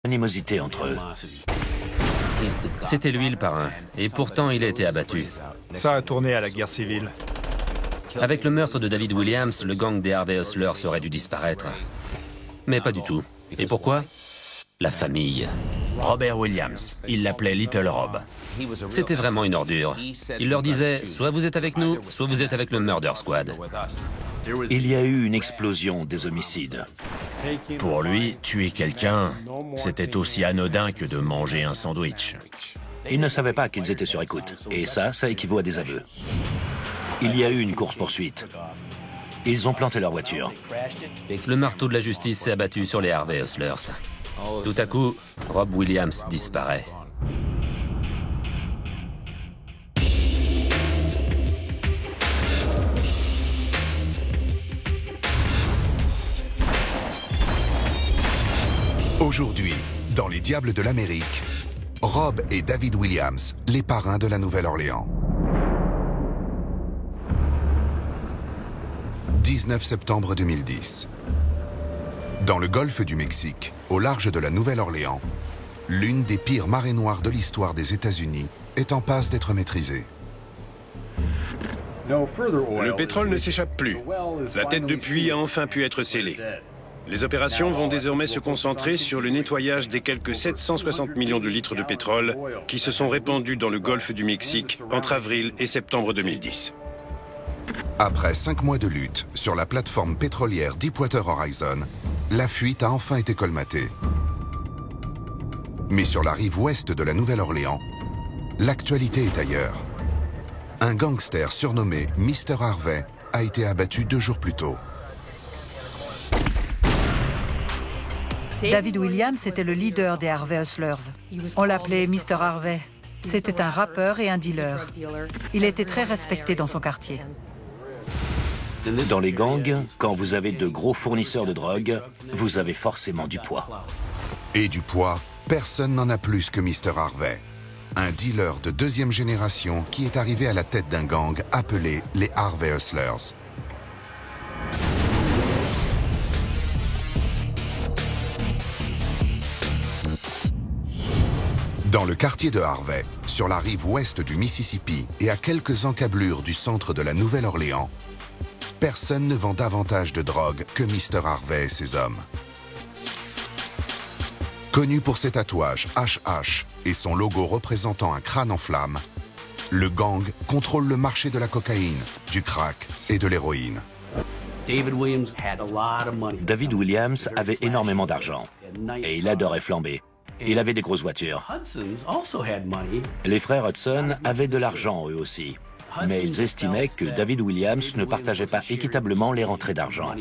Animosité entre eux. C'était lui le parrain, et pourtant il a été abattu. Ça a tourné à la guerre civile. Avec le meurtre de David Williams, le gang des Harvey Hustlers aurait dû disparaître. Mais pas du tout. Et pourquoi? La famille. Robert Williams, il l'appelait Little Rob. C'était vraiment une ordure. Il leur disait, soit vous êtes avec nous, soit vous êtes avec le Murder Squad. Il y a eu une explosion des homicides. Pour lui, tuer quelqu'un, c'était aussi anodin que de manger un sandwich. Ils ne savaient pas qu'ils étaient sur écoute. Et ça équivaut à des aveux. Il y a eu une course-poursuite. Ils ont planté leur voiture. Le marteau de la justice s'est abattu sur les Harvey Hustlers. Tout à coup, Rob Williams disparaît. Aujourd'hui, dans Les Diables de l'Amérique, Rob et David Williams, les parrains de la Nouvelle-Orléans. 19 septembre 2010. Dans le golfe du Mexique, au large de la Nouvelle-Orléans, l'une des pires marées noires de l'histoire des États-Unis est en passe d'être maîtrisée. Le pétrole ne s'échappe plus. La tête de puits a enfin pu être scellée. Les opérations vont désormais se concentrer sur le nettoyage des quelques 760 millions de litres de pétrole qui se sont répandus dans le golfe du Mexique entre avril et septembre 2010. Après 5 mois de lutte sur la plateforme pétrolière Deepwater Horizon, la fuite a enfin été colmatée. Mais sur la rive ouest de la Nouvelle-Orléans, l'actualité est ailleurs. Un gangster surnommé Mr. Harvey a été abattu 2 jours plus tôt. David Williams était le leader des Harvey Hustlers. On l'appelait Mr. Harvey. C'était un rappeur et un dealer. Il était très respecté dans son quartier. Dans les gangs, quand vous avez de gros fournisseurs de drogue, vous avez forcément du poids. Et du poids, personne n'en a plus que Mr. Harvey. Un dealer de 2e génération qui est arrivé à la tête d'un gang appelé les Harvey Hustlers. Dans le quartier de Harvey, sur la rive ouest du Mississippi et à quelques encablures du centre de la Nouvelle-Orléans, personne ne vend davantage de drogue que Mr. Harvey et ses hommes. Connu pour ses tatouages HH et son logo représentant un crâne en flammes, le gang contrôle le marché de la cocaïne, du crack et de l'héroïne. David Williams avait énormément d'argent et il adorait flamber. Il avait des grosses voitures. Les frères Hudson avaient de l'argent eux aussi, mais ils estimaient que David Williams ne partageait pas équitablement les rentrées d'argent.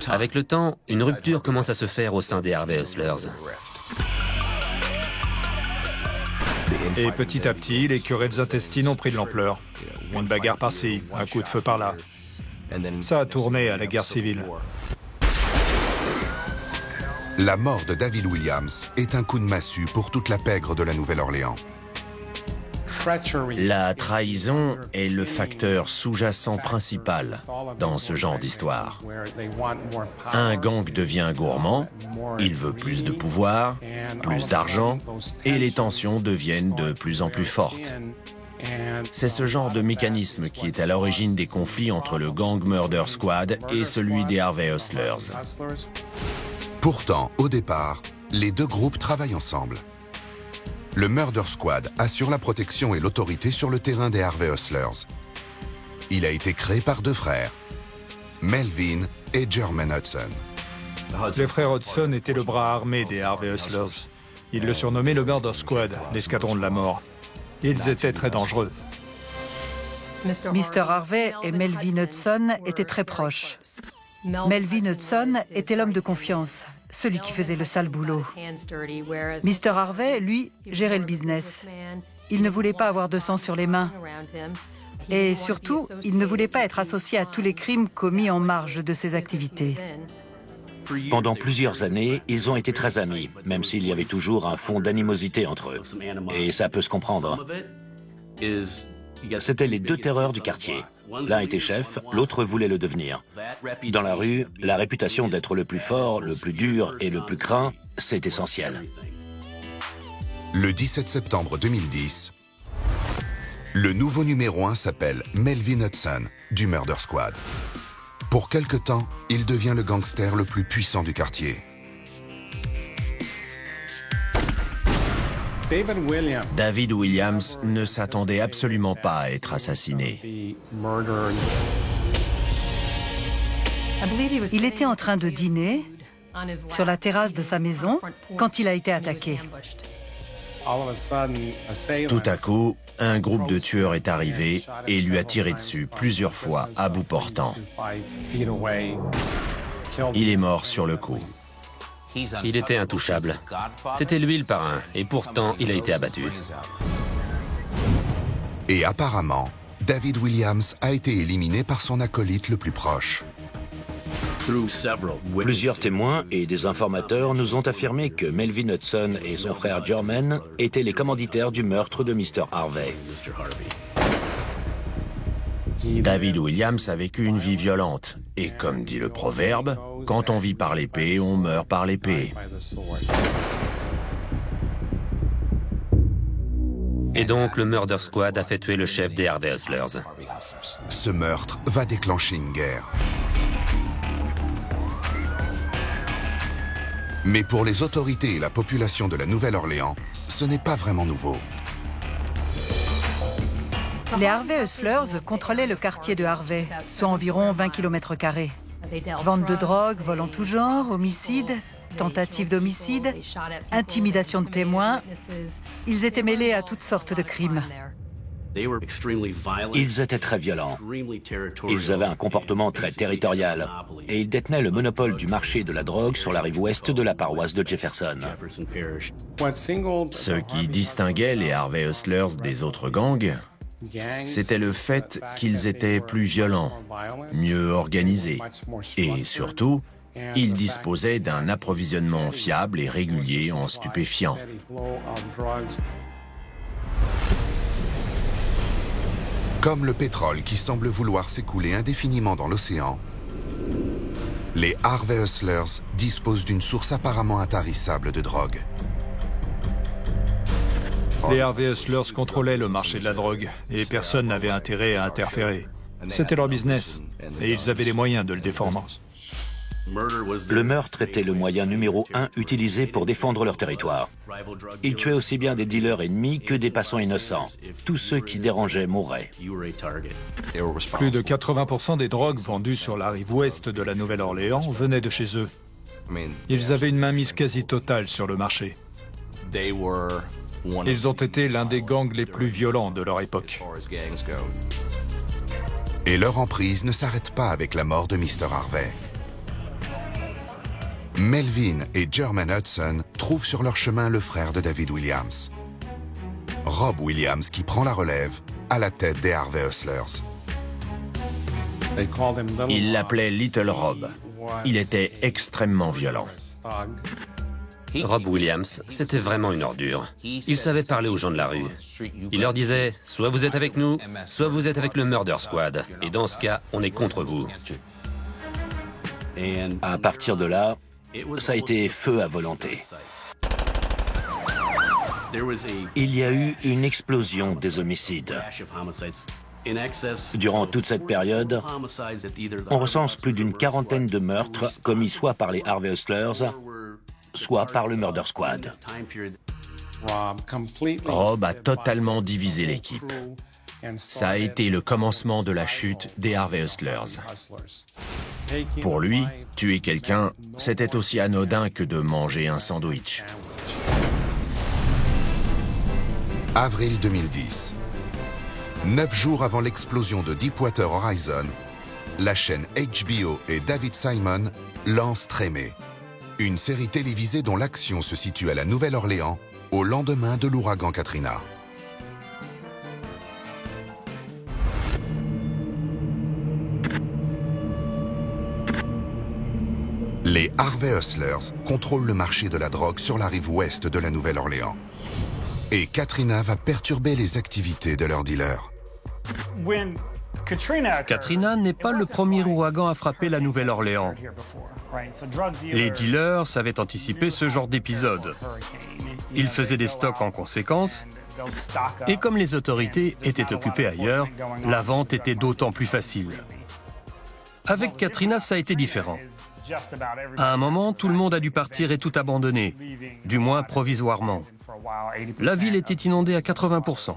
Avec le temps, une rupture commence à se faire au sein des Harvey Hustlers. Et petit à petit, les querelles intestines ont pris de l'ampleur. Une bagarre par-ci, un coup de feu par-là. Ça a tourné à la guerre civile. La mort de David Williams est un coup de massue pour toute la pègre de la Nouvelle-Orléans. La trahison est le facteur sous-jacent principal dans ce genre d'histoire. Un gang devient gourmand, il veut plus de pouvoir, plus d'argent, et les tensions deviennent de plus en plus fortes. C'est ce genre de mécanisme qui est à l'origine des conflits entre le gang Murder Squad et celui des Harvey Hustlers. Pourtant, au départ, les 2 groupes travaillent ensemble. Le Murder Squad assure la protection et l'autorité sur le terrain des Harvey Hustlers. Il a été créé par 2 frères, Melvin et Jermaine Hudson. Les frères Hudson étaient le bras armé des Harvey Hustlers. Ils le surnommaient le Murder Squad, l'escadron de la mort. Ils étaient très dangereux. Mr. Harvey et Melvin Hudson étaient très proches. Melvin Hudson était l'homme de confiance, celui qui faisait le sale boulot. Mr. Harvey, lui, gérait le business. Il ne voulait pas avoir de sang sur les mains. Et surtout, il ne voulait pas être associé à tous les crimes commis en marge de ses activités. Pendant plusieurs années, ils ont été très amis, même s'il y avait toujours un fond d'animosité entre eux. Et ça peut se comprendre. C'étaient les deux terreurs du quartier. L'un était chef, l'autre voulait le devenir. Dans la rue, la réputation d'être le plus fort, le plus dur et le plus craint, c'est essentiel. Le 17 septembre 2010, le nouveau numéro 1 s'appelle Melvin Hudson, du Murder Squad. Pour quelque temps, il devient le gangster le plus puissant du quartier. David Williams ne s'attendait absolument pas à être assassiné. Il était en train de dîner sur la terrasse de sa maison quand il a été attaqué. Tout à coup, un groupe de tueurs est arrivé et lui a tiré dessus plusieurs fois à bout portant. Il est mort sur le coup. Il était intouchable. C'était lui le parrain, et pourtant il a été abattu. Et apparemment, David Williams a été éliminé par son acolyte le plus proche. Plusieurs témoins et des informateurs nous ont affirmé que Melvin Hudson et son frère Jermaine étaient les commanditaires du meurtre de Mr. Harvey. David Williams a vécu une vie violente. Et comme dit le proverbe, quand on vit par l'épée, on meurt par l'épée. Et donc le Murder Squad a fait tuer le chef des Harvey Hustlers. Ce meurtre va déclencher une guerre. Mais pour les autorités et la population de la Nouvelle-Orléans, ce n'est pas vraiment nouveau. Les Harvey Hustlers contrôlaient le quartier de Harvey, soit environ 20 km². Vente de drogue, vol en tout genre, homicide, tentative d'homicide, intimidation de témoins. Ils étaient mêlés à toutes sortes de crimes. Ils étaient très violents. Ils avaient un comportement très territorial. Et ils détenaient le monopole du marché de la drogue sur la rive ouest de la paroisse de Jefferson. Ce qui distinguait les Harvey Hustlers des autres gangs, c'était le fait qu'ils étaient plus violents, mieux organisés et surtout, ils disposaient d'un approvisionnement fiable et régulier en stupéfiants. Comme le pétrole qui semble vouloir s'écouler indéfiniment dans l'océan, les Harvey Hustlers disposent d'une source apparemment intarissable de drogue. Les Harvey Hustlers contrôlaient le marché de la drogue et personne n'avait intérêt à interférer. C'était leur business et ils avaient les moyens de le défendre. Le meurtre était le moyen numéro 1 utilisé pour défendre leur territoire. Ils tuaient aussi bien des dealers ennemis que des passants innocents. Tous ceux qui dérangeaient mouraient. Plus de 80% des drogues vendues sur la rive ouest de la Nouvelle-Orléans venaient de chez eux. Ils avaient une mainmise quasi totale sur le marché. Ils ont été l'un des gangs les plus violents de leur époque. Et leur emprise ne s'arrête pas avec la mort de Mr. Harvey. Melvin et Jermaine Hudson trouvent sur leur chemin le frère de David Williams, Rob Williams, qui prend la relève à la tête des Harvey Hustlers. Ils l'appelaient Little Rob. Il était extrêmement violent. Rob Williams, c'était vraiment une ordure. Il savait parler aux gens de la rue. Il leur disait, soit vous êtes avec nous, soit vous êtes avec le Murder Squad. Et dans ce cas, on est contre vous. À partir de là, ça a été feu à volonté. Il y a eu une explosion des homicides. Durant toute cette période, on recense plus d'une quarantaine de meurtres commis soit par les Harvey Hustlers, soit par le Murder Squad. Rob a totalement divisé l'équipe. Ça a été le commencement de la chute des Harvey Hustlers. Pour lui, tuer quelqu'un, c'était aussi anodin que de manger un sandwich. Avril 2010. 9 jours avant l'explosion de Deepwater Horizon, la chaîne HBO et David Simon lancent Tremé, une série télévisée dont l'action se situe à la Nouvelle-Orléans au lendemain de l'ouragan Katrina. Les Harvey Hustlers contrôlent le marché de la drogue sur la rive ouest de la Nouvelle-Orléans. Et Katrina va perturber les activités de leurs dealers. Katrina n'est pas le premier ouragan à frapper la Nouvelle-Orléans. Les dealers savaient anticiper ce genre d'épisode. Ils faisaient des stocks en conséquence, et comme les autorités étaient occupées ailleurs, la vente était d'autant plus facile. Avec Katrina, ça a été différent. À un moment, tout le monde a dû partir et tout abandonner, du moins provisoirement. La ville était inondée à 80%.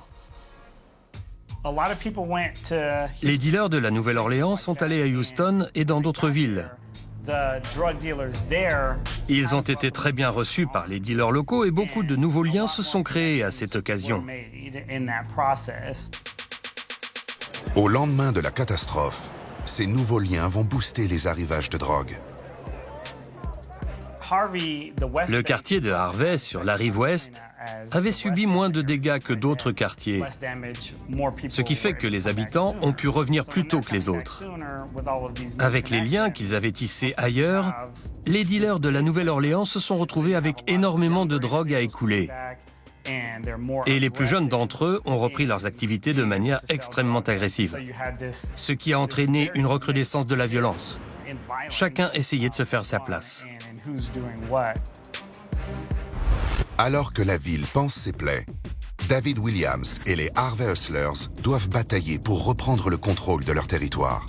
Les dealers de la Nouvelle-Orléans sont allés à Houston et dans d'autres villes. Ils ont été très bien reçus par les dealers locaux et beaucoup de nouveaux liens se sont créés à cette occasion. Au lendemain de la catastrophe, ces nouveaux liens vont booster les arrivages de drogue. Le quartier de Harvey, sur la rive ouest, avait subi moins de dégâts que d'autres quartiers, ce qui fait que les habitants ont pu revenir plus tôt que les autres. Avec les liens qu'ils avaient tissés ailleurs, les dealers de la Nouvelle-Orléans se sont retrouvés avec énormément de drogue à écouler. Et les plus jeunes d'entre eux ont repris leurs activités de manière extrêmement agressive, ce qui a entraîné une recrudescence de la violence. Chacun essayait de se faire sa place. Alors que la ville pense ses plaies, David Williams et les Harvey Hustlers doivent batailler pour reprendre le contrôle de leur territoire.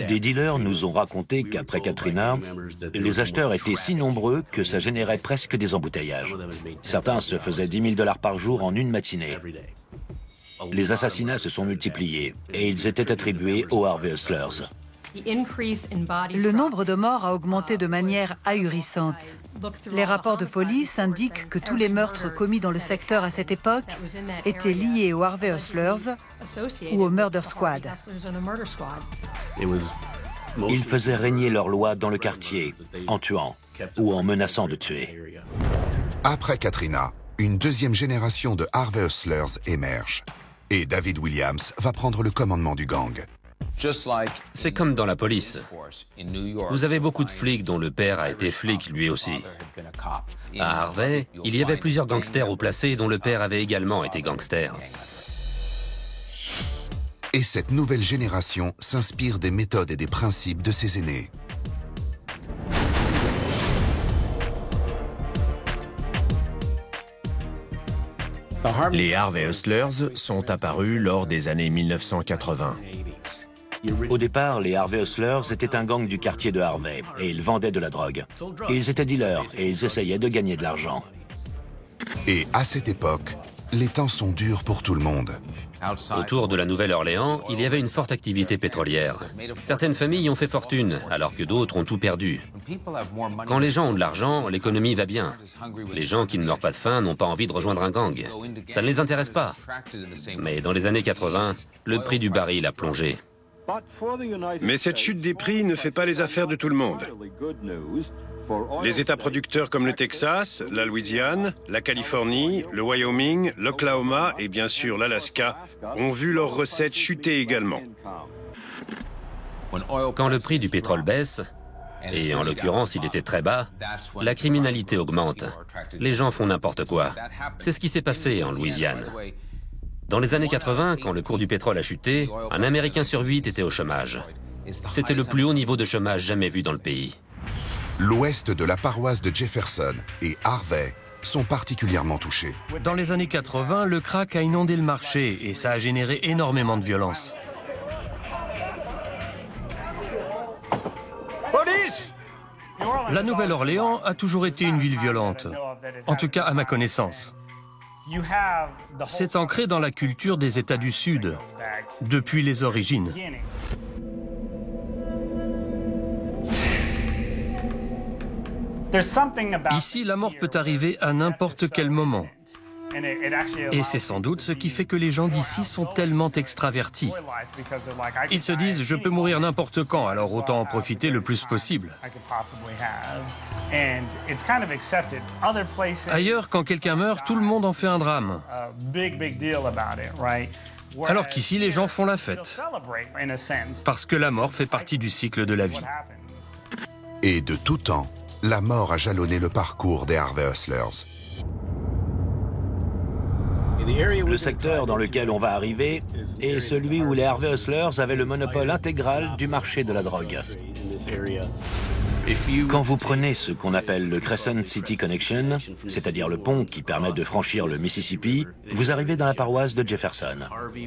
Des dealers nous ont raconté qu'après Katrina, les acheteurs étaient si nombreux que ça générait presque des embouteillages. Certains se faisaient 10 000 $ par jour en une matinée. Les assassinats se sont multipliés et ils étaient attribués aux Harvey Hustlers. Le nombre de morts a augmenté de manière ahurissante. Les rapports de police indiquent que tous les meurtres commis dans le secteur à cette époque étaient liés aux Harvey Hustlers ou au Murder Squad. Ils faisaient régner leur loi dans le quartier, en tuant ou en menaçant de tuer. Après Katrina, une deuxième génération de Harvey Hustlers émerge. Et David Williams va prendre le commandement du gang. C'est comme dans la police. Vous avez beaucoup de flics dont le père a été flic lui aussi. À Harvey, il y avait plusieurs gangsters haut placés dont le père avait également été gangster. Et cette nouvelle génération s'inspire des méthodes et des principes de ses aînés. Les Harvey Hustlers sont apparus lors des années 1980. Au départ, les Harvey Hustlers étaient un gang du quartier de Harvey et ils vendaient de la drogue. Ils étaient dealers et ils essayaient de gagner de l'argent. Et à cette époque, les temps sont durs pour tout le monde. Autour de la Nouvelle-Orléans, il y avait une forte activité pétrolière. Certaines familles ont fait fortune, alors que d'autres ont tout perdu. Quand les gens ont de l'argent, l'économie va bien. Les gens qui ne meurent pas de faim n'ont pas envie de rejoindre un gang. Ça ne les intéresse pas. Mais dans les années 80, le prix du baril a plongé. Mais cette chute des prix ne fait pas les affaires de tout le monde. Les États producteurs comme le Texas, la Louisiane, la Californie, le Wyoming, l'Oklahoma et bien sûr l'Alaska ont vu leurs recettes chuter également. Quand le prix du pétrole baisse, et en l'occurrence il était très bas, la criminalité augmente. Les gens font n'importe quoi. C'est ce qui s'est passé en Louisiane. Dans les années 80, quand le cours du pétrole a chuté, un Américain sur 8 était au chômage. C'était le plus haut niveau de chômage jamais vu dans le pays. L'ouest de la paroisse de Jefferson et Harvey sont particulièrement touchés. Dans les années 80, le crack a inondé le marché et ça a généré énormément de violence. Police! La Nouvelle-Orléans a toujours été une ville violente, en tout cas à ma connaissance. C'est ancré dans la culture des États du Sud, depuis les origines. Ici, la mort peut arriver à n'importe quel moment. Et c'est sans doute ce qui fait que les gens d'ici sont tellement extravertis. Ils se disent « je peux mourir n'importe quand, alors autant en profiter le plus possible ». Ailleurs, quand quelqu'un meurt, tout le monde en fait un drame. Alors qu'ici, les gens font la fête. Parce que la mort fait partie du cycle de la vie. Et de tout temps, la mort a jalonné le parcours des Harvey Hustlers. Le secteur dans lequel on va arriver est celui où les Harvey Hustlers avaient le monopole intégral du marché de la drogue. Quand vous prenez ce qu'on appelle le Crescent City Connection, c'est-à-dire le pont qui permet de franchir le Mississippi, vous arrivez dans la paroisse de Jefferson.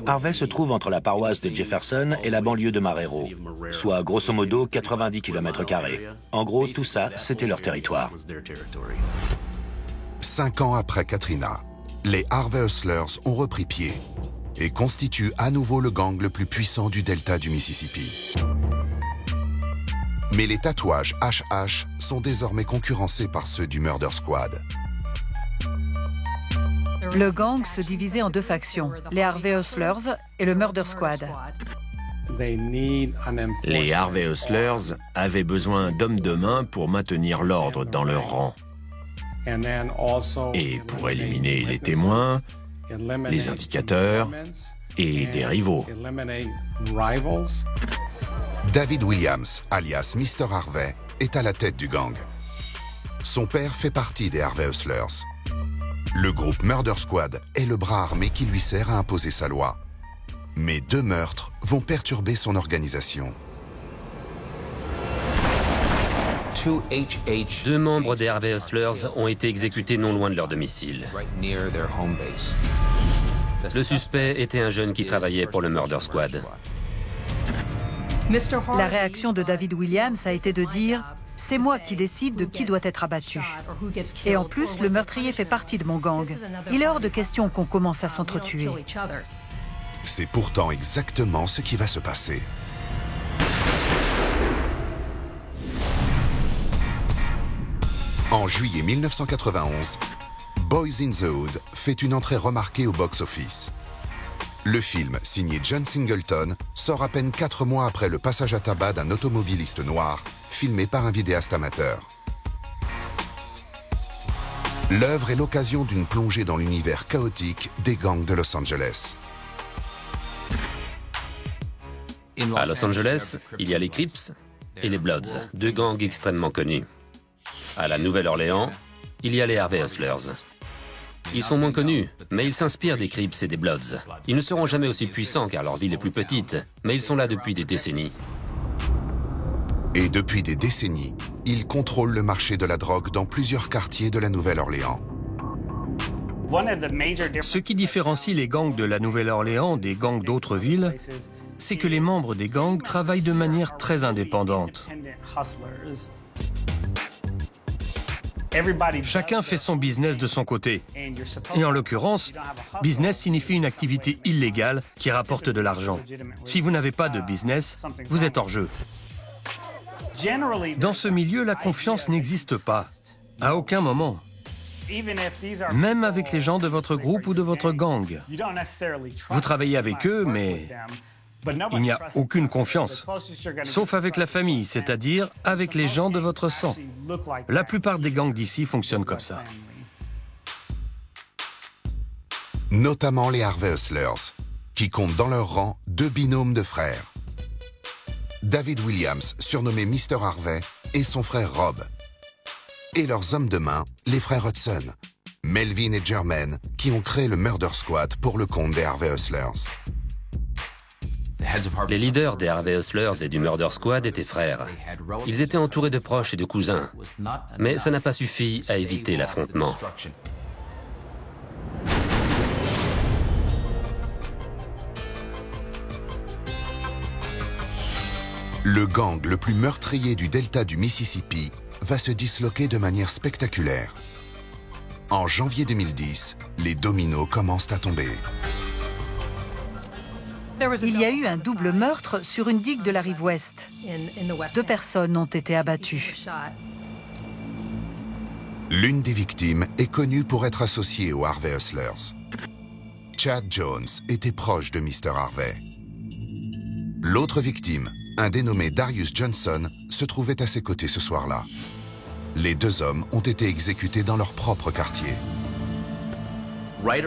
Harvey se trouve entre la paroisse de Jefferson et la banlieue de Marrero, soit grosso modo 90 km². En gros, tout ça, c'était leur territoire. 5 ans après Katrina, les Harvey Hustlers ont repris pied et constituent à nouveau le gang le plus puissant du delta du Mississippi. Mais les tatouages HH sont désormais concurrencés par ceux du Murder Squad. Le gang se divisait en deux factions, les Harvey Hustlers et le Murder Squad. Les Harvey Hustlers avaient besoin d'hommes de main pour maintenir l'ordre dans leur rang. Et pour éliminer les témoins, les indicateurs et des rivaux. David Williams, alias Mr. Harvey, est à la tête du gang. Son père fait partie des Harvey Hustlers. Le groupe Murder Squad est le bras armé qui lui sert à imposer sa loi. Mais 2 meurtres vont perturber son organisation. 2 membres des Harvey Hustlers ont été exécutés non loin de leur domicile. Le suspect était un jeune qui travaillait pour le Murder Squad. La réaction de David Williams a été de dire « C'est moi qui décide de qui doit être abattu. Et en plus, le meurtrier fait partie de mon gang. Il est hors de question qu'on commence à s'entretuer. » C'est pourtant exactement ce qui va se passer. En juillet 1991, Boys in the Hood fait une entrée remarquée au box-office. Le film, signé John Singleton, sort à peine 4 mois après le passage à tabac d'un automobiliste noir, filmé par un vidéaste amateur. L'œuvre est l'occasion d'une plongée dans l'univers chaotique des gangs de Los Angeles. À Los Angeles, il y a les Crips et les Bloods, 2 gangs extrêmement connus. À la Nouvelle-Orléans, il y a les Harvey Hustlers. Ils sont moins connus, mais ils s'inspirent des Crips et des Bloods. Ils ne seront jamais aussi puissants car leur ville est plus petite, mais ils sont là depuis des décennies. Et depuis des décennies, ils contrôlent le marché de la drogue dans plusieurs quartiers de la Nouvelle-Orléans. Ce qui différencie les gangs de la Nouvelle-Orléans des gangs d'autres villes, c'est que les membres des gangs travaillent de manière très indépendante. Chacun fait son business de son côté. Et en l'occurrence, business signifie une activité illégale qui rapporte de l'argent. Si vous n'avez pas de business, vous êtes hors jeu. Dans ce milieu, la confiance n'existe pas, à aucun moment. Même avec les gens de votre groupe ou de votre gang. Vous travaillez avec eux, mais il n'y a aucune confiance, sauf avec la famille, c'est-à-dire avec les gens de votre sang. La plupart des gangs d'ici fonctionnent comme ça. Notamment les Harvey Hustlers, qui comptent dans leur rang 2 binômes de frères. David Williams, surnommé Mr. Harvey, et son frère Rob. Et leurs hommes de main, les frères Hudson, Melvin et Jermaine, qui ont créé le Murder Squad pour le compte des Harvey Hustlers. Les leaders des Harvey Hustlers et du Murder Squad étaient frères. Ils étaient entourés de proches et de cousins. Mais ça n'a pas suffi à éviter l'affrontement. Le gang le plus meurtrier du delta du Mississippi va se disloquer de manière spectaculaire. En janvier 2010, les dominos commencent à tomber. Il y a eu un double meurtre sur une digue de la rive ouest. 2 personnes ont été abattues. L'une des victimes est connue pour être associée aux Harvey Hustlers. Chad Jones était proche de Mr. Harvey. L'autre victime, un dénommé Darius Johnson, se trouvait à ses côtés ce soir-là. Les 2 hommes ont été exécutés dans leur propre quartier.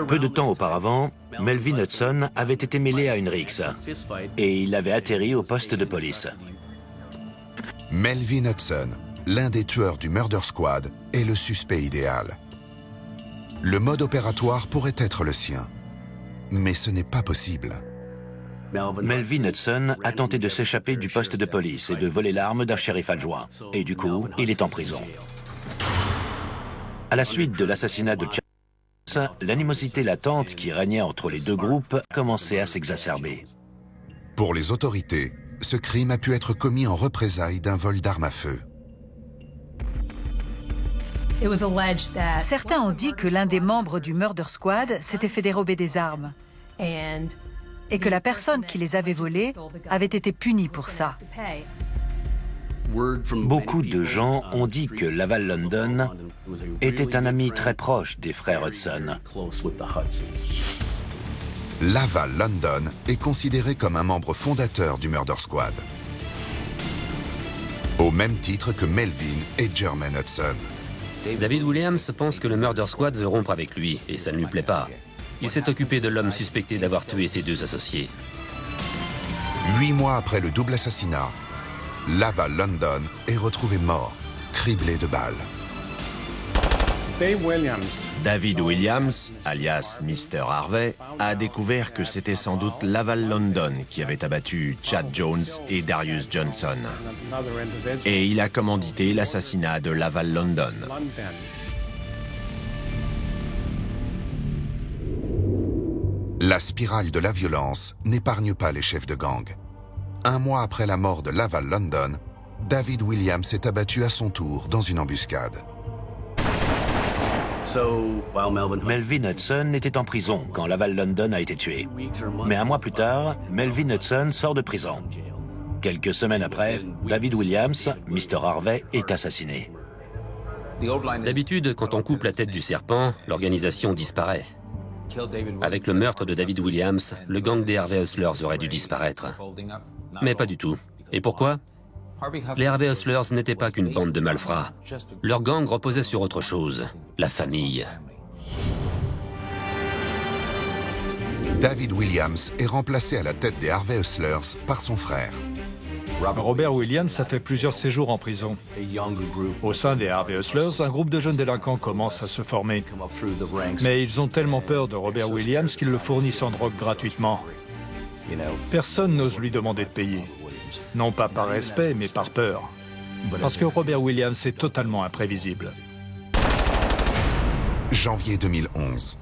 Peu de temps auparavant, Melvin Hudson avait été mêlé à une rixe et il avait atterri au poste de police. Melvin Hudson, l'un des tueurs du Murder Squad, est le suspect idéal. Le mode opératoire pourrait être le sien. mais ce n'est pas possible. Melvin Hudson a tenté de s'échapper du poste de police et de voler l'arme d'un shérif adjoint. Et du coup, il est en prison. À la suite de l'assassinat de Charles, l'animosité latente qui régnait entre les deux groupes commençait à s'exacerber. Pour les autorités, ce crime a pu être commis en représailles d'un vol d'armes à feu. Certains ont dit que l'un des membres du Murder Squad s'était fait dérober des armes et que la personne qui les avait volées avait été punie pour ça. Beaucoup de gens ont dit que Laval London était un ami très proche des frères Hudson. Laval London est considéré comme un membre fondateur du Murder Squad, au même titre que Melvin et Jermaine Hudson. David Williams pense que le Murder Squad veut rompre avec lui, et ça ne lui plaît pas. Il s'est occupé de l'homme suspecté d'avoir tué ses deux associés. 8 mois après le double assassinat, Laval London est retrouvé mort, criblé de balles. David Williams, alias Mr. Harvey, a découvert que c'était sans doute Laval London qui avait abattu Chad Jones et Darius Johnson. Et il a commandité l'assassinat de Laval London. La spirale de la violence n'épargne pas les chefs de gang. 1 mois après la mort de Laval London, David Williams est abattu à son tour dans une embuscade. Melvin Hudson était en prison quand Laval London a été tué. Mais 1 mois plus tard, Melvin Hudson sort de prison. Quelques semaines après, David Williams, Mr. Harvey, est assassiné. D'habitude, quand on coupe la tête du serpent, l'organisation disparaît. Avec le meurtre de David Williams, le gang des Harvey Hustlers aurait dû disparaître. Mais pas du tout. Et pourquoi ? Les Harvey Hustlers n'étaient pas qu'une bande de malfrats. Leur gang reposait sur autre chose, la famille. David Williams est remplacé à la tête des Harvey Hustlers par son frère. Robert Williams a fait plusieurs séjours en prison. Au sein des Harvey Hustlers, un groupe de jeunes délinquants commence à se former. Mais ils ont tellement peur de Robert Williams qu'ils le fournissent en drogue gratuitement. Personne n'ose lui demander de payer. Non pas par respect, mais par peur. Parce que Robert Williams est totalement imprévisible. Janvier 2011.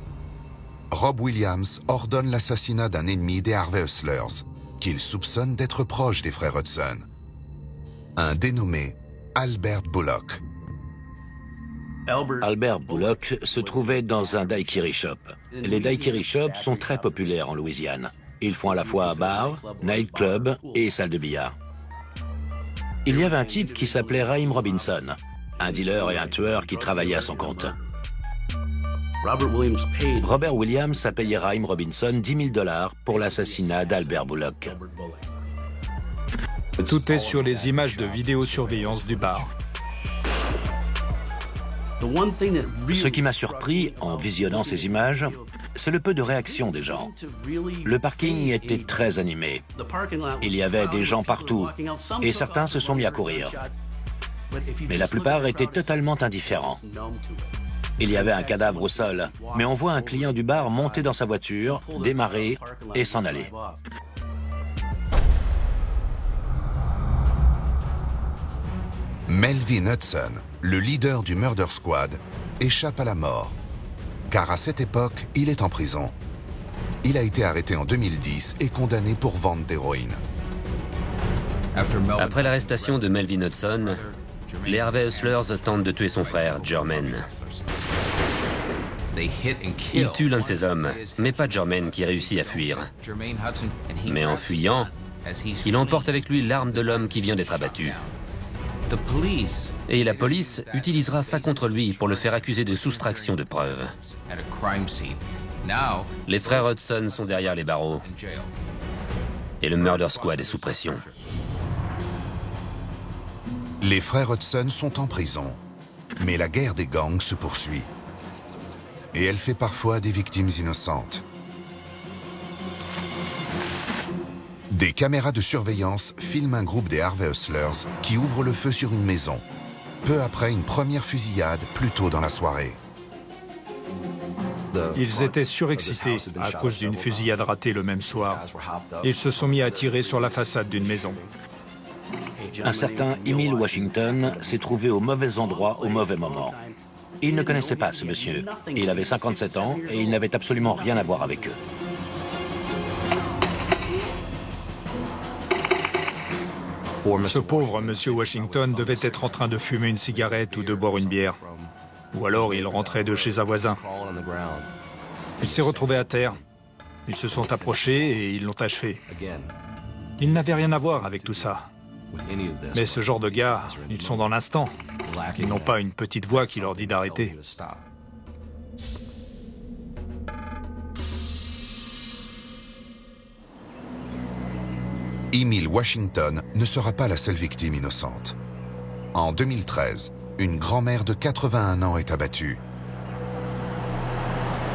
Rob Williams ordonne l'assassinat d'un ennemi des Harvey Hustlers, qu'il soupçonne d'être proche des frères Hudson. Un dénommé Albert Bullock. Albert Bullock se trouvait dans un daiquiri shop. Les daiquiri shops sont très populaires en Louisiane. Ils font à la fois bar, nightclub et salle de billard. Il y avait un type qui s'appelait Raheem Robinson, un dealer et un tueur qui travaillait à son compte. Robert Williams a payé Raheem Robinson $10 000 pour l'assassinat d'Albert Bullock. Tout est sur les images de vidéosurveillance du bar. Ce qui m'a surpris en visionnant ces images, c'est le peu de réaction des gens. Le parking était très animé. Il y avait des gens partout et certains se sont mis à courir. Mais la plupart étaient totalement indifférents. Il y avait un cadavre au sol, mais on voit un client du bar monter dans sa voiture, démarrer et s'en aller. Melvin Hudson, le leader du Murder Squad, échappe à la mort. Car à cette époque, il est en prison. Il a été arrêté en 2010 et condamné pour vente d'héroïne. Après l'arrestation de Melvin Hudson, les Harvey Hustlers tentent de tuer son frère, Jermaine. Ils tuent l'un de ses hommes, mais pas Jermaine qui réussit à fuir. Mais en fuyant, il emporte avec lui l'arme de l'homme qui vient d'être abattu. Et la police utilisera ça contre lui pour le faire accuser de soustraction de preuves. Les frères Hudson sont derrière les barreaux. Et le Murder Squad est sous pression. Les frères Hudson sont en prison, mais la guerre des gangs se poursuit. Et elle fait parfois des victimes innocentes. Des caméras de surveillance filment un groupe des Harvey Hustlers qui ouvre le feu sur une maison, peu après une première fusillade plus tôt dans la soirée. Ils étaient surexcités à cause d'une fusillade ratée le même soir. Ils se sont mis à tirer sur la façade d'une maison. Un certain Emil Washington s'est trouvé au mauvais endroit au mauvais moment. Il ne connaissait pas ce monsieur. Il avait 57 ans et il n'avait absolument rien à voir avec eux. Ce pauvre monsieur Washington devait être en train de fumer une cigarette ou de boire une bière. Ou alors il rentrait de chez un voisin. Il s'est retrouvé à terre. Ils se sont approchés et ils l'ont achevé. Il n'avait rien à voir avec tout ça. Mais ce genre de gars, ils sont dans l'instant. Ils n'ont pas une petite voix qui leur dit d'arrêter. Emil Washington ne sera pas la seule victime innocente. En 2013, une grand-mère de 81 ans est abattue.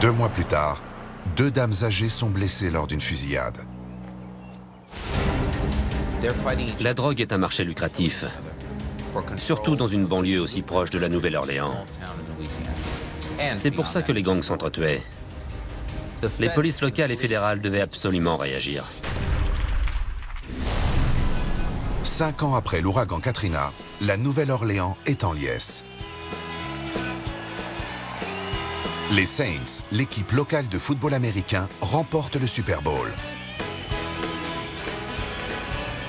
2 mois plus tard, 2 dames âgées sont blessées lors d'une fusillade. La drogue est un marché lucratif, surtout dans une banlieue aussi proche de la Nouvelle-Orléans. C'est pour ça que les gangs s'entretuaient. Les polices locales et fédérales devaient absolument réagir. 5 ans après l'ouragan Katrina, la Nouvelle-Orléans est en liesse. Les Saints, l'équipe locale de football américain, remportent le Super Bowl.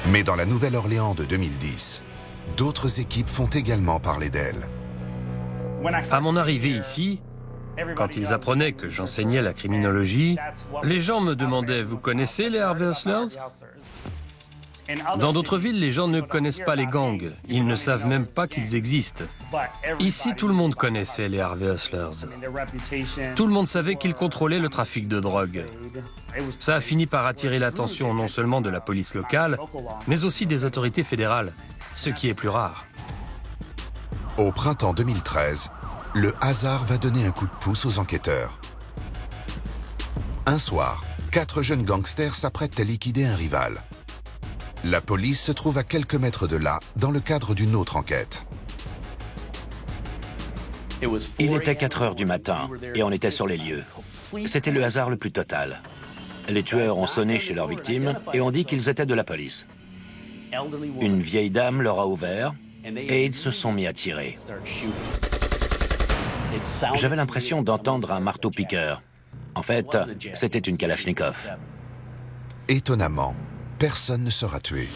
Mais dans la Nouvelle-Orléans de 2010, d'autres équipes font également parler d'elles. À mon arrivée ici, quand ils apprenaient que j'enseignais la criminologie, les gens me demandaient « Vous connaissez les Harvey Hustlers ?» Dans d'autres villes, les gens ne connaissent pas les gangs. Ils ne savent même pas qu'ils existent. Ici, tout le monde connaissait les Harvey Hustlers. Tout le monde savait qu'ils contrôlaient le trafic de drogue. Ça a fini par attirer l'attention non seulement de la police locale, mais aussi des autorités fédérales, ce qui est plus rare. Au printemps 2013, le hasard va donner un coup de pouce aux enquêteurs. Un soir, 4 jeunes gangsters s'apprêtent à liquider un rival. La police se trouve à quelques mètres de là, dans le cadre d'une autre enquête. Il était 4 heures du matin et on était sur les lieux. C'était le hasard le plus total. Les tueurs ont sonné chez leurs victimes et ont dit qu'ils étaient de la police. Une vieille dame leur a ouvert et ils se sont mis à tirer. J'avais l'impression d'entendre un marteau-piqueur. En fait, c'était une Kalachnikov. Étonnamment, personne ne sera tué.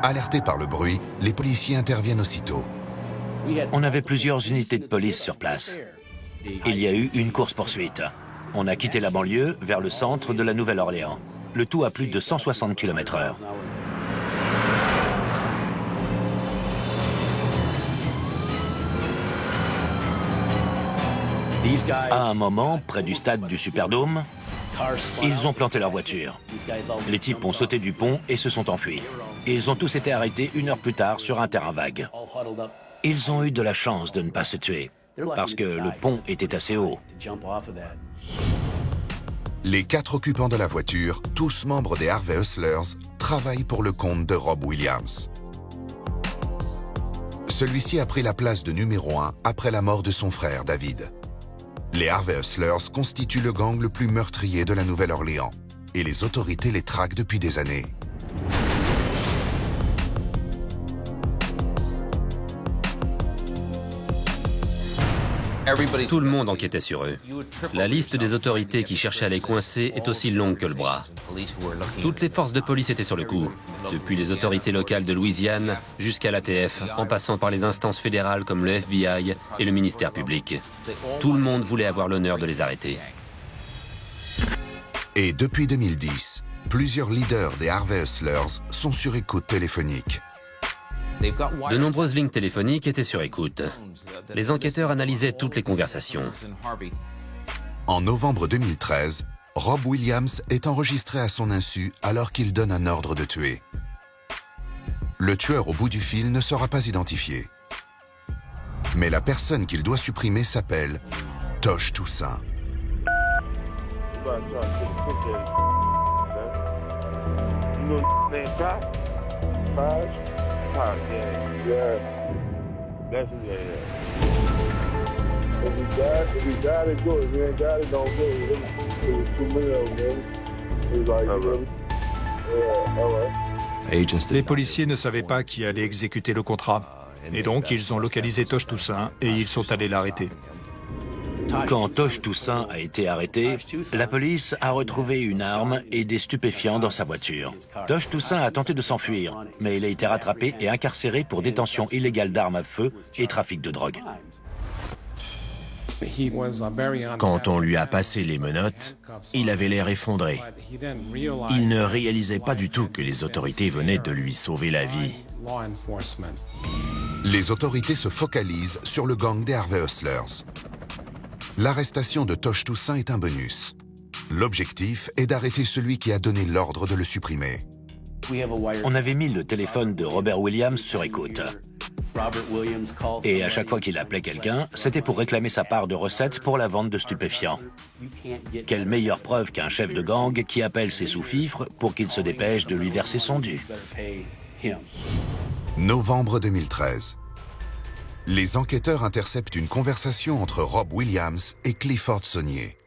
Alertés par le bruit, les policiers interviennent aussitôt. On avait plusieurs unités de police sur place. Il y a eu une course-poursuite. On a quitté la banlieue vers le centre de la Nouvelle-Orléans. Le tout à plus de 160 km/h. À un moment, près du stade du Superdome, ils ont planté leur voiture. Les types ont sauté du pont et se sont enfuis. Ils ont tous été arrêtés 1 heure plus tard sur un terrain vague. Ils ont eu de la chance de ne pas se tuer, parce que le pont était assez haut. Les 4 occupants de la voiture, tous membres des Harvey Hustlers, travaillent pour le compte de Rob Williams. Celui-ci a pris la place de numéro 1 après la mort de son frère David. Les Harvey Hustlers constituent le gang le plus meurtrier de la Nouvelle-Orléans et les autorités les traquent depuis des années. Tout le monde enquêtait sur eux. La liste des autorités qui cherchaient à les coincer est aussi longue que le bras. Toutes les forces de police étaient sur le coup, depuis les autorités locales de Louisiane jusqu'à l'ATF, en passant par les instances fédérales comme le FBI et le ministère public. Tout le monde voulait avoir l'honneur de les arrêter. Et depuis 2010, plusieurs leaders des Harvey Hustlers sont sur écoute téléphonique. De nombreuses lignes téléphoniques étaient sur écoute. Les enquêteurs analysaient toutes les conversations. En novembre 2013, Rob Williams est enregistré à son insu alors qu'il donne un ordre de tuer. Le tueur au bout du fil ne sera pas identifié. Mais la personne qu'il doit supprimer s'appelle Tosh Toussaint. Les policiers ne savaient pas qui allait exécuter le contrat. Et donc, ils ont localisé Tosh Toussaint et ils sont allés l'arrêter. Quand Tosh Toussaint a été arrêté, la police a retrouvé une arme et des stupéfiants dans sa voiture. Tosh Toussaint a tenté de s'enfuir, mais il a été rattrapé et incarcéré pour détention illégale d'armes à feu et trafic de drogue. Quand on lui a passé les menottes, il avait l'air effondré. Il ne réalisait pas du tout que les autorités venaient de lui sauver la vie. Les autorités se focalisent sur le gang des Harvey Hustlers. L'arrestation de Tosh Toussaint est un bonus. L'objectif est d'arrêter celui qui a donné l'ordre de le supprimer. On avait mis le téléphone de Robert Williams sur écoute. Et à chaque fois qu'il appelait quelqu'un, c'était pour réclamer sa part de recettes pour la vente de stupéfiants. Quelle meilleure preuve qu'un chef de gang qui appelle ses sous-fifres pour qu'il se dépêche de lui verser son dû. Novembre 2013. Les enquêteurs interceptent une conversation entre Rob Williams et Clifford Saunier.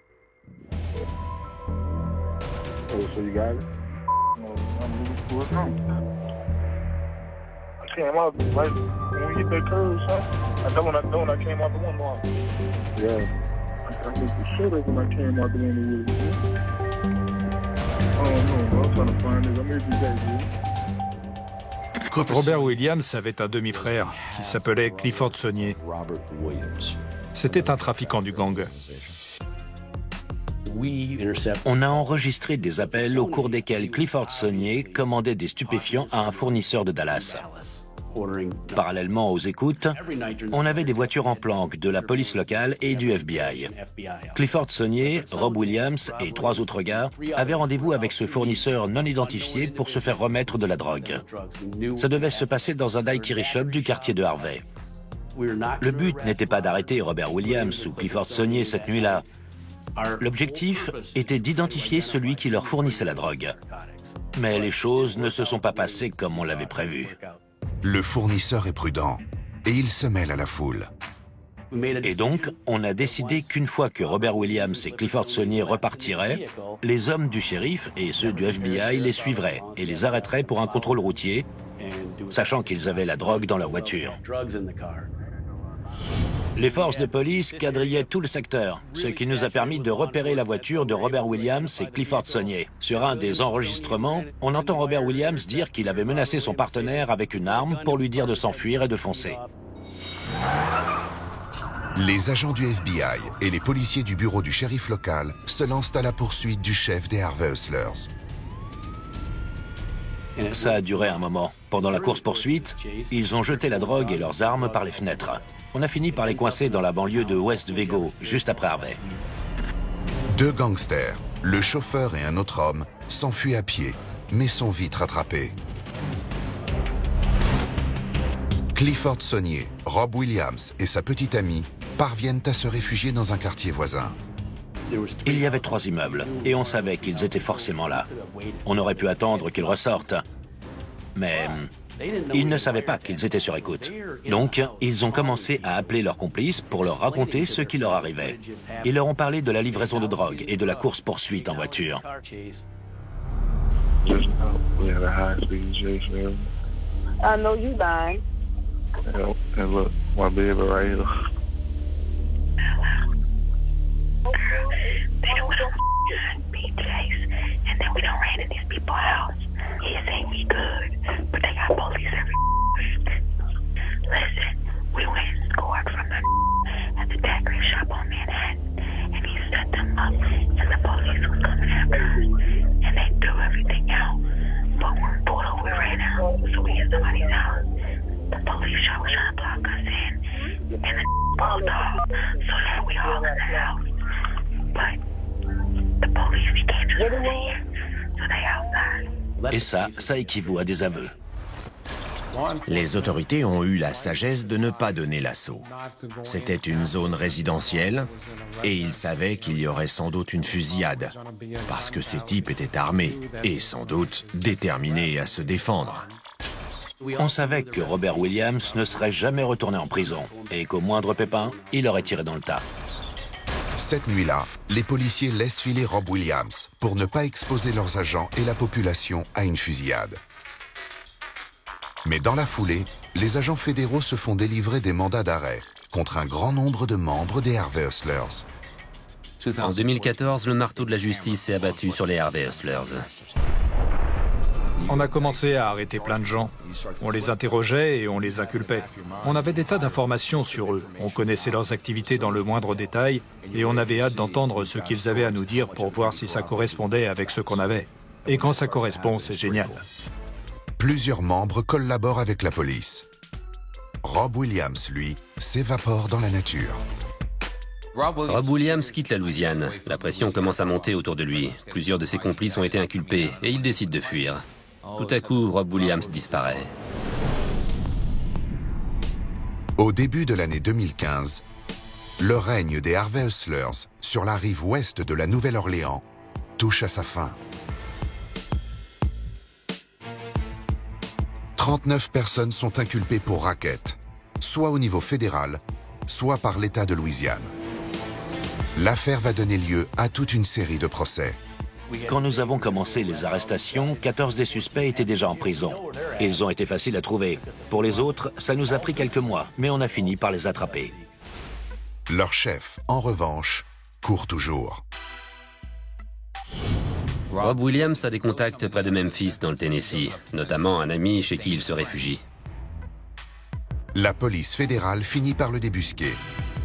Robert Williams avait un demi-frère qui s'appelait Clifford Saunier. C'était un trafiquant du gang. On a enregistré des appels au cours desquels Clifford Saunier commandait des stupéfiants à un fournisseur de Dallas. Parallèlement aux écoutes, on avait des voitures en planque de la police locale et du FBI. Clifford Saunier, Rob Williams et 3 autres gars avaient rendez-vous avec ce fournisseur non identifié pour se faire remettre de la drogue. Ça devait se passer dans un daiquiri shop du quartier de Harvey. Le but n'était pas d'arrêter Robert Williams ou Clifford Saunier cette nuit-là. L'objectif était d'identifier celui qui leur fournissait la drogue. Mais les choses ne se sont pas passées comme on l'avait prévu. Le fournisseur est prudent et il se mêle à la foule. Et donc, on a décidé qu'une fois que Robert Williams et Clifford Saunier repartiraient, les hommes du shérif et ceux du FBI les suivraient et les arrêteraient pour un contrôle routier, sachant qu'ils avaient la drogue dans leur voiture. Les forces de police quadrillaient tout le secteur, ce qui nous a permis de repérer la voiture de Robert Williams et Clifford Saunier. Sur un des enregistrements, on entend Robert Williams dire qu'il avait menacé son partenaire avec une arme pour lui dire de s'enfuir et de foncer. Les agents du FBI et les policiers du bureau du shérif local se lancent à la poursuite du chef des Harvey Hustlers. Ça a duré un moment. Pendant la course-poursuite, ils ont jeté la drogue et leurs armes par les fenêtres. On a fini par les coincer dans la banlieue de West Vego, juste après Harvey. 2 gangsters, le chauffeur et un autre homme, s'enfuient à pied, mais sont vite rattrapés. Clifford Saunier, Rob Williams et sa petite amie parviennent à se réfugier dans un quartier voisin. Il y avait 3 immeubles, et on savait qu'ils étaient forcément là. On aurait pu attendre qu'ils ressortent, mais ils ne savaient pas qu'ils étaient sur écoute. Donc, ils ont commencé à appeler leurs complices pour leur raconter ce qui leur arrivait. Ils leur ont parlé de la livraison de drogue et de la course-poursuite en voiture. I know you lying. And look, my baby right here. They don't want beat chase, and then we done ran in these people's house. He say we good, but they got police everywhere. Listen, we went and scored from them at the daiquiri shop on Manhattan, and he set them up, and the police was coming after us, and they threw everything out. But when we pulled over, we ran out, so we hit somebody's house. The police shop was trying to block us in, and the pulled off, so now we all in the house. But the police can't just see it, so they outside. Et ça équivaut à des aveux. Les autorités ont eu la sagesse de ne pas donner l'assaut. C'était une zone résidentielle et ils savaient qu'il y aurait sans doute une fusillade, parce que ces types étaient armés et sans doute déterminés à se défendre. On savait que Robert Williams ne serait jamais retourné en prison et qu'au moindre pépin, il aurait tiré dans le tas. Cette nuit-là, les policiers laissent filer Rob Williams pour ne pas exposer leurs agents et la population à une fusillade. Mais dans la foulée, les agents fédéraux se font délivrer des mandats d'arrêt contre un grand nombre de membres des Harvey Hustlers. En 2014, le marteau de la justice s'est abattu sur les Harvey Hustlers. On a commencé à arrêter plein de gens. On les interrogeait et on les inculpait. On avait des tas d'informations sur eux. On connaissait leurs activités dans le moindre détail et on avait hâte d'entendre ce qu'ils avaient à nous dire pour voir si ça correspondait avec ce qu'on avait. Et quand ça correspond, c'est génial. Plusieurs membres collaborent avec la police. Rob Williams, lui, s'évapore dans la nature. Rob Williams quitte la Louisiane. La pression commence à monter autour de lui. Plusieurs de ses complices ont été inculpés et il décide de fuir. Tout à coup, Rob Williams disparaît. Au début de l'année 2015, le règne des Harvey Hustlers sur la rive ouest de la Nouvelle-Orléans touche à sa fin. 39 personnes sont inculpées pour racket, soit au niveau fédéral, soit par l'État de Louisiane. L'affaire va donner lieu à toute une série de procès. Quand nous avons commencé les arrestations, 14 des suspects étaient déjà en prison. Ils ont été faciles à trouver. Pour les autres, ça nous a pris quelques mois, mais on a fini par les attraper. Leur chef, en revanche, court toujours. Rob Williams a des contacts près de Memphis, dans le Tennessee, notamment un ami chez qui il se réfugie. La police fédérale finit par le débusquer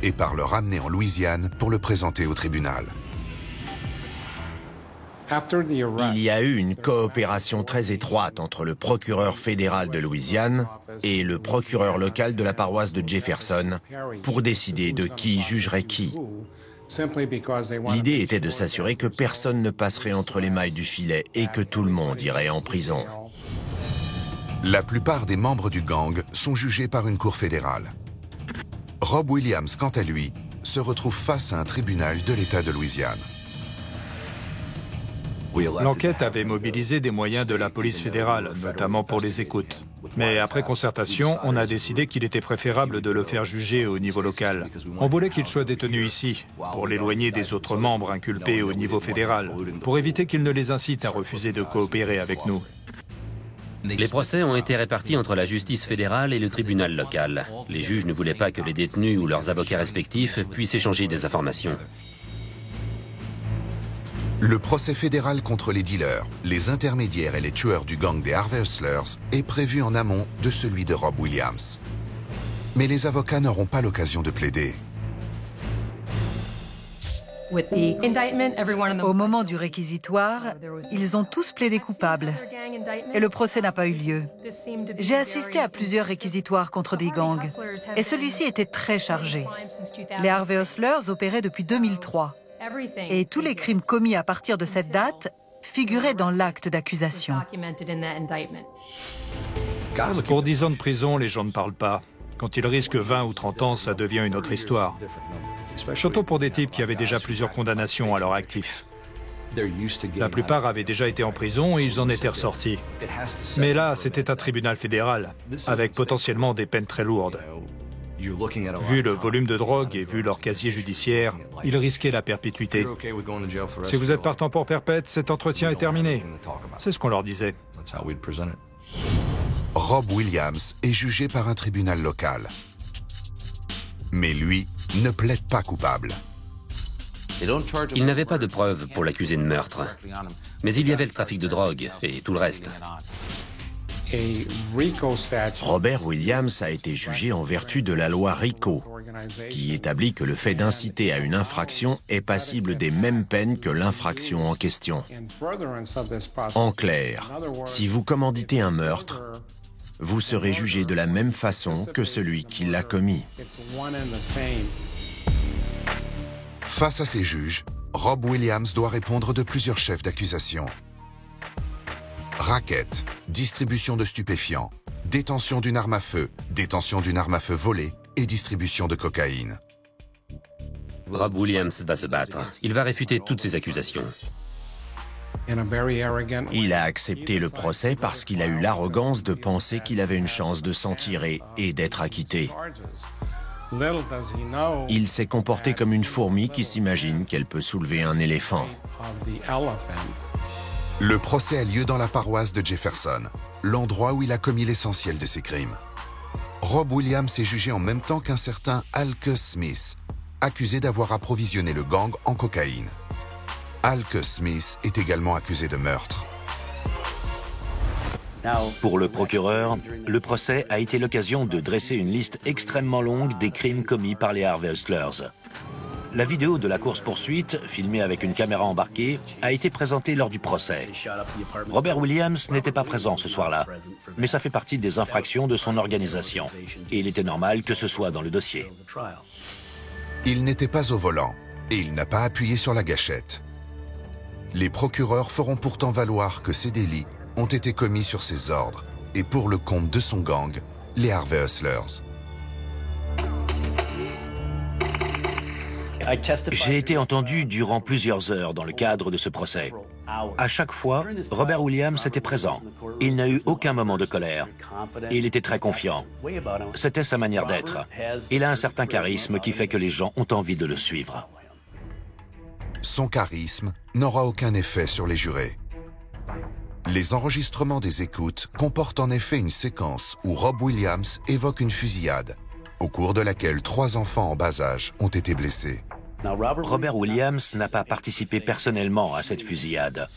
et par le ramener en Louisiane pour le présenter au tribunal. Il y a eu une coopération très étroite entre le procureur fédéral de Louisiane et le procureur local de la paroisse de Jefferson pour décider de qui jugerait qui. L'idée était de s'assurer que personne ne passerait entre les mailles du filet et que tout le monde irait en prison. La plupart des membres du gang sont jugés par une cour fédérale. Rob Williams, quant à lui, se retrouve face à un tribunal de l'État de Louisiane. L'enquête avait mobilisé des moyens de la police fédérale, notamment pour les écoutes. Mais après concertation, on a décidé qu'il était préférable de le faire juger au niveau local. On voulait qu'il soit détenu ici, pour l'éloigner des autres membres inculpés au niveau fédéral, pour éviter qu'il ne les incite à refuser de coopérer avec nous. Les procès ont été répartis entre la justice fédérale et le tribunal local. Les juges ne voulaient pas que les détenus ou leurs avocats respectifs puissent échanger des informations. Le procès fédéral contre les dealers, les intermédiaires et les tueurs du gang des Harvey Hustlers est prévu en amont de celui de Rob Williams. Mais les avocats n'auront pas l'occasion de plaider. Au moment du réquisitoire, ils ont tous plaidé coupables et le procès n'a pas eu lieu. J'ai assisté à plusieurs réquisitoires contre des gangs et celui-ci était très chargé. Les Harvey Hustlers opéraient depuis 2003 et tous les crimes commis à partir de cette date figuraient dans l'acte d'accusation. Pour 10 ans de prison, les gens ne parlent pas. Quand ils risquent 20 ou 30 ans, ça devient une autre histoire. Surtout pour des types qui avaient déjà plusieurs condamnations à leur actif. La plupart avaient déjà été en prison et ils en étaient ressortis. Mais là, c'était un tribunal fédéral, avec potentiellement des peines très lourdes. Vu le volume de drogue et vu leur casier judiciaire, ils risquaient la perpétuité. Si vous êtes partant pour perpète, cet entretien est terminé. C'est ce qu'on leur disait. Rob Williams est jugé par un tribunal local. Mais lui ne plaide pas coupable. Il n'avait pas de preuves pour l'accuser de meurtre. Mais il y avait le trafic de drogue et tout le reste. Robert Williams a été jugé en vertu de la loi RICO, qui établit que le fait d'inciter à une infraction est passible des mêmes peines que l'infraction en question. En clair, si vous commanditez un meurtre, vous serez jugé de la même façon que celui qui l'a commis. Face à ces juges, Rob Williams doit répondre de plusieurs chefs d'accusation. Racket, distribution de stupéfiants, détention d'une arme à feu volée et distribution de cocaïne. Rob Williams va se battre. Il va réfuter toutes ces accusations. Il a accepté le procès parce qu'il a eu l'arrogance de penser qu'il avait une chance de s'en tirer et d'être acquitté. Il s'est comporté comme une fourmi qui s'imagine qu'elle peut soulever un éléphant. Le procès a lieu dans la paroisse de Jefferson, l'endroit où il a commis l'essentiel de ses crimes. Rob Williams est jugé en même temps qu'un certain Alcus Smith, accusé d'avoir approvisionné le gang en cocaïne. Alcus Smith est également accusé de meurtre. Pour le procureur, le procès a été l'occasion de dresser une liste extrêmement longue des crimes commis par les Harvey Hustlers. La vidéo de la course-poursuite, filmée avec une caméra embarquée, a été présentée lors du procès. Robert Williams n'était pas présent ce soir-là, mais ça fait partie des infractions de son organisation. Et il était normal que ce soit dans le dossier. Il n'était pas au volant et il n'a pas appuyé sur la gâchette. Les procureurs feront pourtant valoir que ces délits ont été commis sur ses ordres et pour le compte de son gang, les Harvey Hustlers. J'ai été entendu durant plusieurs heures dans le cadre de ce procès. À chaque fois, Robert Williams était présent. Il n'a eu aucun moment de colère. Il était très confiant. C'était sa manière d'être. Il a un certain charisme qui fait que les gens ont envie de le suivre. Son charisme n'aura aucun effet sur les jurés. Les enregistrements des écoutes comportent en effet une séquence où Rob Williams évoque une fusillade, au cours de laquelle 3 enfants en bas âge ont été blessés. Robert Williams n'a pas participé personnellement à cette fusillade.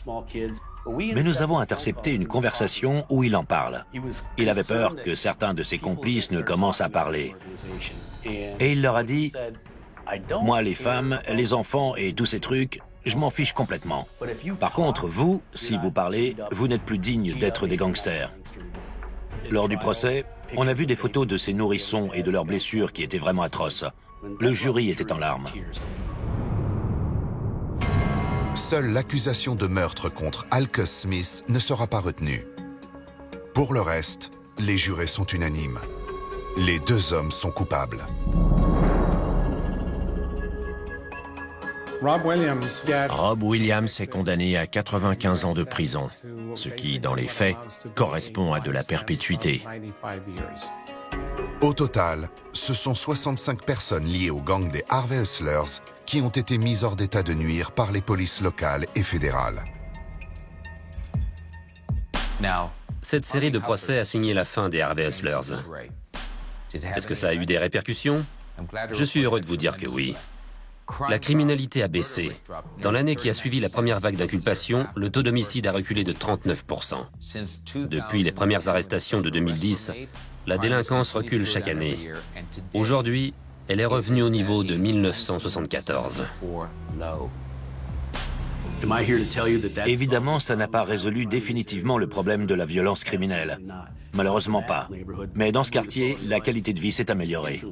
Mais nous avons intercepté une conversation où il en parle. Il avait peur que certains de ses complices ne commencent à parler. Et il leur a dit « Moi, les femmes, les enfants et tous ces trucs, je m'en fiche complètement. Par contre, vous, si vous parlez, vous n'êtes plus digne d'être des gangsters. » Lors du procès, on a vu des photos de ces nourrissons et de leurs blessures qui étaient vraiment atroces. Le jury était en larmes. Seule l'accusation de meurtre contre Alcus Smith ne sera pas retenue. Pour le reste, les jurés sont unanimes. Les 2 hommes sont coupables. Rob Williams est condamné à 95 ans de prison, ce qui, dans les faits, correspond à de la perpétuité. Au total, ce sont 65 personnes liées au gang des Harvey Hustlers qui ont été mises hors d'état de nuire par les polices locales et fédérales. Cette série de procès a signé la fin des Harvey Hustlers. Est-ce que ça a eu des répercussions? Je suis heureux de vous dire que oui. La criminalité a baissé. Dans l'année qui a suivi la première vague d'inculpation, le taux d'homicide a reculé de 39%. Depuis les premières arrestations de 2010, la délinquance recule chaque année. Aujourd'hui, elle est revenue au niveau de 1974. Évidemment, ça n'a pas résolu définitivement le problème de la violence criminelle. Malheureusement pas. Mais dans ce quartier, la qualité de vie s'est améliorée.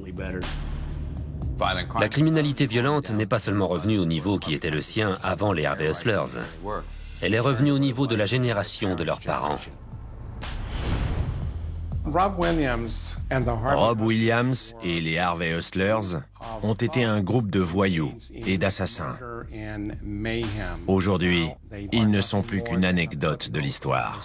La criminalité violente n'est pas seulement revenue au niveau qui était le sien avant les Harvey Hustlers. Elle est revenue au niveau de la génération de leurs parents. Rob Williams et les Harvey Hustlers ont été un groupe de voyous et d'assassins. Aujourd'hui, ils ne sont plus qu'une anecdote de l'histoire.